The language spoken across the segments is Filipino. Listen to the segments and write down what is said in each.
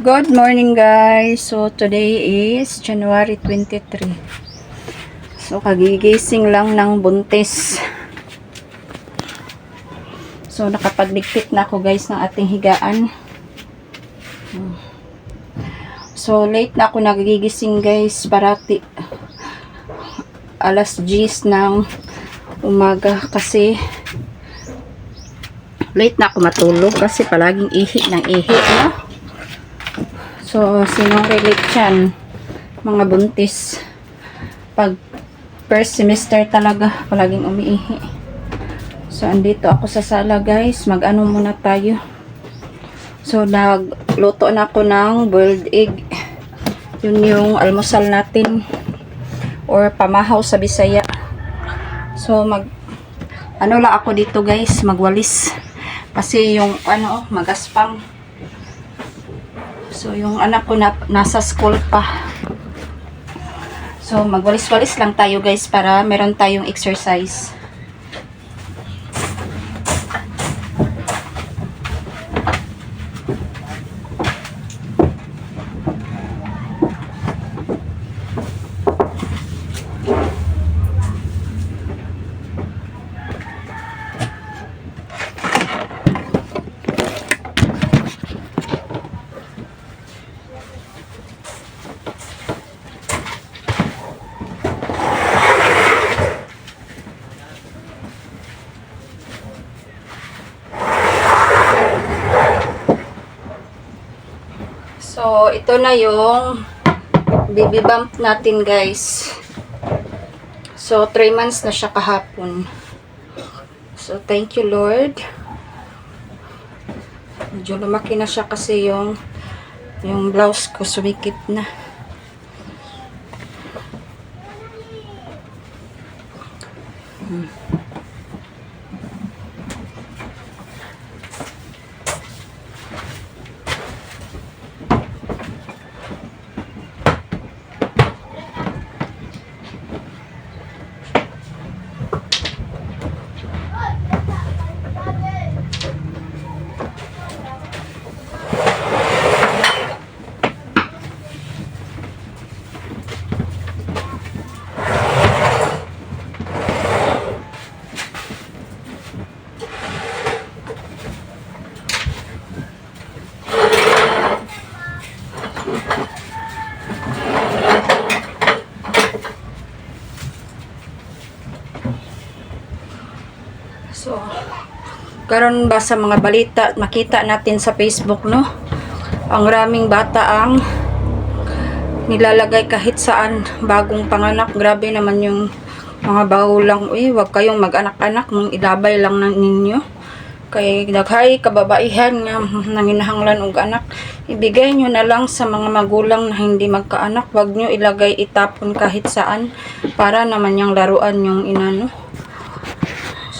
Good morning guys. So today is January 23. So kagigising lang ng buntis. So nakapagligpit na ako guys ng ating higaan. So late na ako nagigising guys, parati alas 10 ng umaga kasi late na ako matulog kasi palaging ihi ng ihi, no? So, sinong relate yan? Mga buntis. Pag first semester talaga, palaging umiihi. So, andito ako sa sala guys. Mag-ano muna tayo. So, nagluto na ako ng boiled egg. Yun yung almusal natin. Or pamahaw sa Bisaya. So, ano lang ako dito guys, magwalis. Kasi yung, magaspang. So, yung anak ko nasa school pa. So, magwalis-walis lang tayo guys para meron tayong exercise. So, ito na yung baby bump natin guys. So, 3 months na siya kahapon. So, thank you Lord. Medyo lumaki na siya kasi yung blouse ko sumikip na. So, karon ba sa mga balita, makita natin sa Facebook, no? Ang raming bata ang nilalagay kahit saan, bagong panganak. Grabe naman yung mga bagulang. Uy, wag kayong mag-anak-anak, mong ilabay lang ng ninyo. Kay daghay kababaihan nga nanginahanglan og anak, ibigay nyo na lang sa mga magulang na hindi magkaanak. Wag nyo ilagay, itapon kahit saan para naman yung laruan yung inano.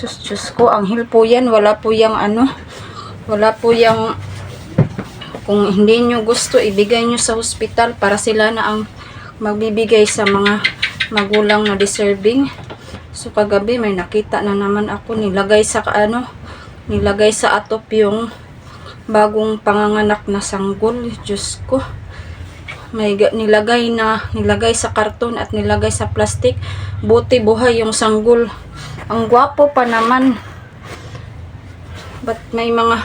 Diyos ko, anghel po yan. Wala po yung wala po yung, kung hindi nyo gusto, ibigay nyo sa hospital para sila na ang magbibigay sa mga magulang na deserving. So, kagabi may nakita na naman ako, nilagay sa atop yung bagong panganganak na sanggol. Diyos ko. May nilagay sa karton at nilagay sa plastic. Buti buhay yung sanggol. Ang gwapo pa naman. But may mga,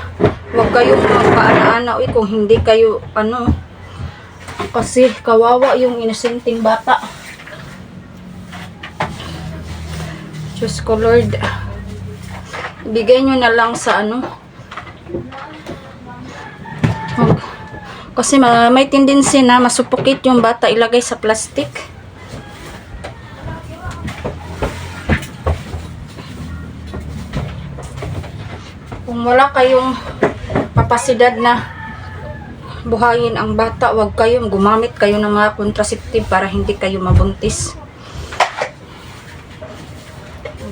wag kayong magpaana-ana kung hindi kayo kasi kawawa yung inosenteng bata. Diyos ko Lord, ibigay nyo na lang sa kasi may tendency na masupukit yung bata, ilagay sa plastic. Kung wala kayong kapasidad na buhayin ang bata, wag kayong gumamit kayo ng mga contraceptive para hindi kayo mabuntis.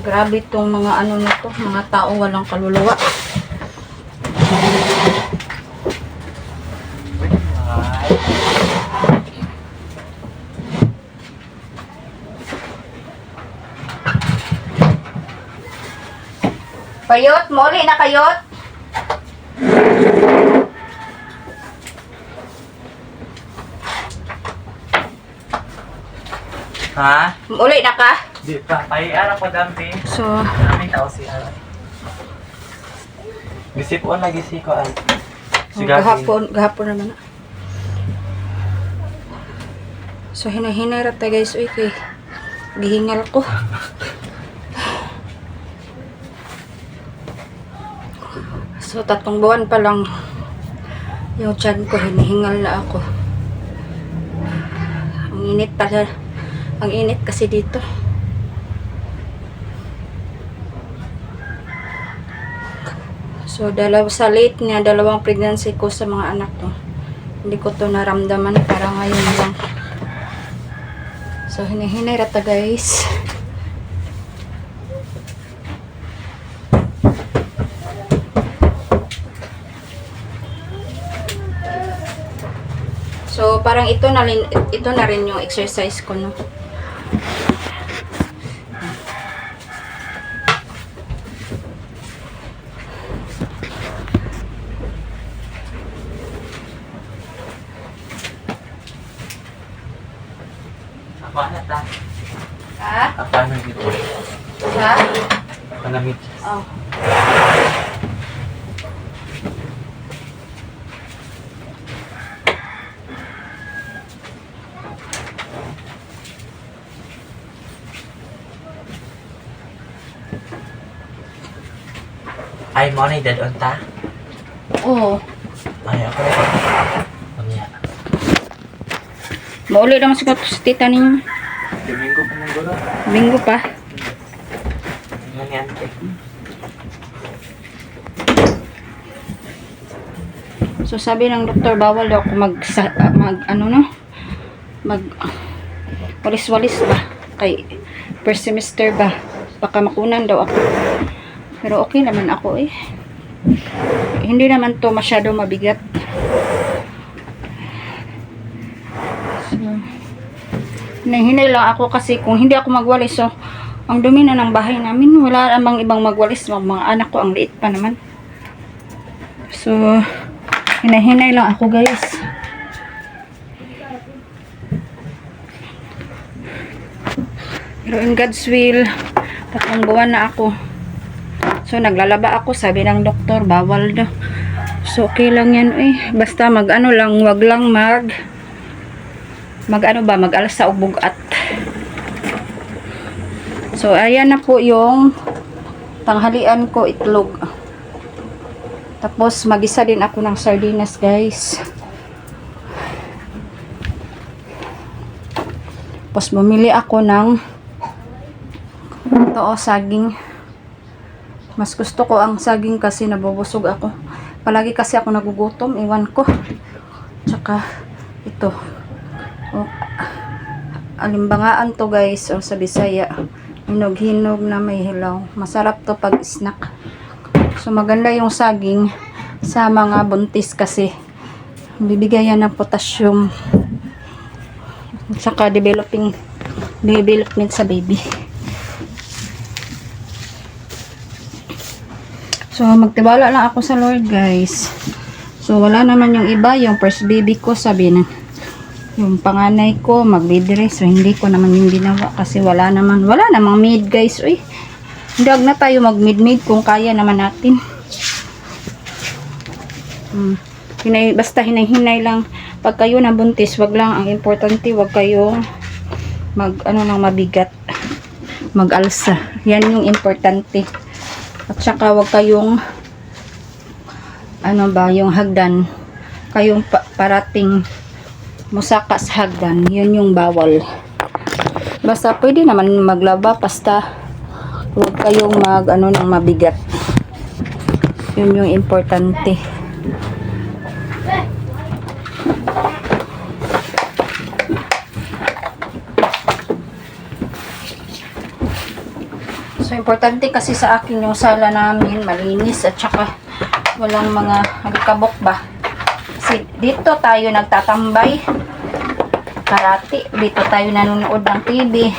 Grabe itong mga nito, mga tao walang kaluluwa. Kayot, muli na kayot. Ha? Uli na ka? Di pa. Ay, arang pa dampi. So, Maraming tao si Arang. Gisipon lagi si ko ay. Si Gavin. gahapon naman na. So, hinahinay rata guys. Uy, kay gihingal ko. So, 3 buwan pa lang yung tiyan ko, hinihingal na ako. Ang init pala. Ang init kasi dito. So, sa late niya, 2 pregnancy ko sa mga anak ko. Hindi ko to naramdaman para ngayon lang. So, hinihinay rata guys. So, parang ito na rin yung exercise ko, no? Apa na ta? Ha? Apa na dito? Ha? Panamit. Oh. Ay, mo na idadon ta? Oo. Ay, ako rin. Ano yan? Mauli naman sa tita ninyo. Domingo pa ng gulo. Linggo pa. Ano yan? So, sabi ng doktor, bawal daw ako walis-walis ba? Kay first semester ba? Baka makunan daw ako. Pero okay naman ako eh. Hindi naman to masyado mabigat. So, hinahinay lang ako kasi kung hindi ako magwalis, so, ang dumi na ng bahay namin. Wala namang ibang magwalis. Mga anak ko, ang liit pa naman. So, hinahinay lang ako guys. Pero in God's will, 3 buwan na ako. So, naglalaba ako. Sabi ng doktor, bawal daw. So, okay lang yan eh. Basta mag-ano lang, wag lang mag-alsa o bugat. So, ayan na po yung tanghalian ko, itlog. Tapos, magisa din ako ng sardinas, guys. Tapos, bumili ako ng ito, saging. Mas gusto ko ang saging kasi nabubusog ako. Palagi kasi ako nagugutom, iwan ko. Tsaka, ito. O, alimbangaan to guys, o sa Bisaya. Hinog-hinog na may hilaw. Masarap to pag snack. So, maganda yung saging sa mga buntis kasi bibigyan ng potassium. Tsaka development sa baby. So, magtiwala lang ako sa Lord, guys. So, wala naman yung iba. Yung first baby ko, sabi na, yung panganay ko, mag-bed-rest. So, hindi ko naman yung ginawa kasi wala namang maid, guys. Uy, huwag na tayo mag-mid-mid kung kaya naman natin. Basta hinay-hinay lang. Pag kayo nabuntis, wag lang. Ang importante, wag kayong mabigat. Mag-alsa. Yan yung importante. At saka wag kayong yung hagdan, kayong parating musaka sa hagdan, yun yung bawal. Basta pwede naman maglaba, basta wag kayong ng mabigat. Yun yung importante. So, importante kasi sa akin yung sala namin, malinis at saka walang mga alikabok ba. Kasi dito tayo nagtatambay. Karate. Dito tayo nanonood ng TV.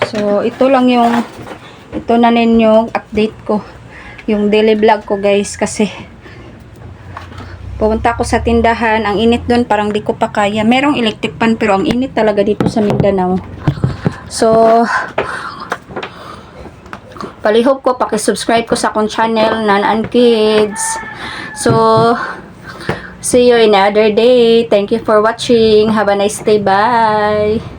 So, So, ito na ninyong update ko. Yung daily vlog ko guys, kasi pumunta ako sa tindahan, ang init doon, parang di ko pa kaya. Merong electric fan, pero ang init talaga dito sa Mindanao. So, palihog ko, pakisubscribe ko sa akong channel, Nan Kids. So, see you in another day. Thank you for watching. Have a nice day. Bye.